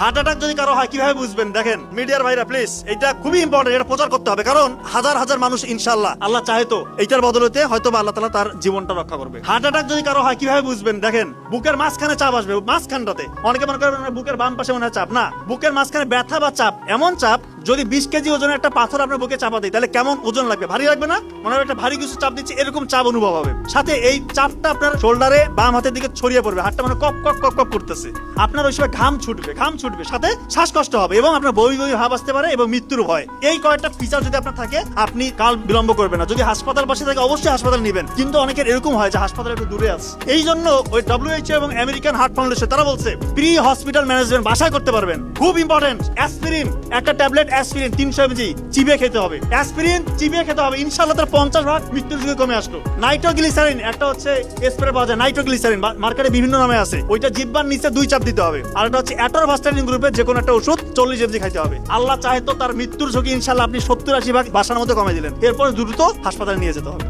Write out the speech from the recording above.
Heart attack যদি কারো হয় কিভাবে বুঝবেন? দেখেন মিডিয়ার ভাইরা প্লিজ, এটা খুবই ইম্পর্টেন্ট, এটা প্রচার করতে হবে, কারণ হাজার হাজার মানুষ ইনশাআল্লাহ আল্লাহ চাহে তো এইটার বদলতে হয়তো বা আল্লাহ তাআলা তার জীবনটা রক্ষা করবে। হার্ট অ্যাটাক যদি কারো হয় কিভাবে বুঝবেন? দেখেন বুকের মাঝখানে চাপ আসবে, মাঝখানটাতে। অনেকে মনে করেন বুকের বাম পাশে মনে হয় চাপ, না, বুকের মাঝখানে ব্যথা বা চাপ, এমন চাপ যদি 20 কেজি ওজনের একটা পাথর আপনার বুকে চাপা দেয় তাহলে কেমন ওজন লাগবে? ভারী লাগবে না? মনে হয় একটা ভারী কিছু চাপ দিচ্ছে, এরকম চাপ অনুভব হবে। সাথে এই চাপটা আপনার শোল্ডারে বাম হাতের দিকে ছড়িয়ে পড়বে, হাতটা মানে কপ কপ কপ কপ করতেছে, আপনার ওই সময় ঘাম ছুটবে, সাথে শ্বাসকষ্ট হবে এবং আপনার বমি বমি ভাব আসতে পারে এবং মৃত্যুর ভয়। এই কয়েকটা ফিচার যদি আপনার থাকে আপনি কাল বিলম্ব করবেন না। যদি হাসপাতাল পাশে থাকে অবশ্যই হাসপাতাল নেবেন, কিন্তু অনেকের এরকম হয় যে হাসপাতাল একটু দূরে আছে। এই জন্য ওই WHO এবং আমেরিকান হার্ট ফাউন্ডেশন তারা বলছে প্রি হসপিটাল ম্যানেজমেন্ট বাসায় করতে পারবেন। খুব ইম্পর্টেন্ট, অ্যাসপিরিন, একটা ট্যাবলেট অ্যাসপিরিন 300 mg চিবিয়ে খেতে হবে, অ্যাসপিরিন চিবিয়ে খেতে হবে, ইনশাআল্লাহ তার 50% মৃত্যুর ঝুঁকি কমে আসলো। নাইট্রোগ্লিসারিন একটা হচ্ছে স্প্রে পাওয়া যায়, নাইট্রোগ্লিসারিন মার্কেটে বিভিন্ন নামে আছে, ওইটা জিহ্বার নিচে 2 চাপ দিতে হবে। আর এটা হচ্ছে অ্যাটরভাস্টাটিন গ্রুপের যে কোনো একটা ওষুধ 40 mg খাইতে হবে। আল্লাহ চাহে তো তার মৃত্যুর ঝুঁকি ইনশাআল্লাহ আপনি 70-80 ভাগ বাসার মধ্যে কমে দিলেন, এরপর দ্রুত হাসপাতালে নিয়ে যেতে হবে।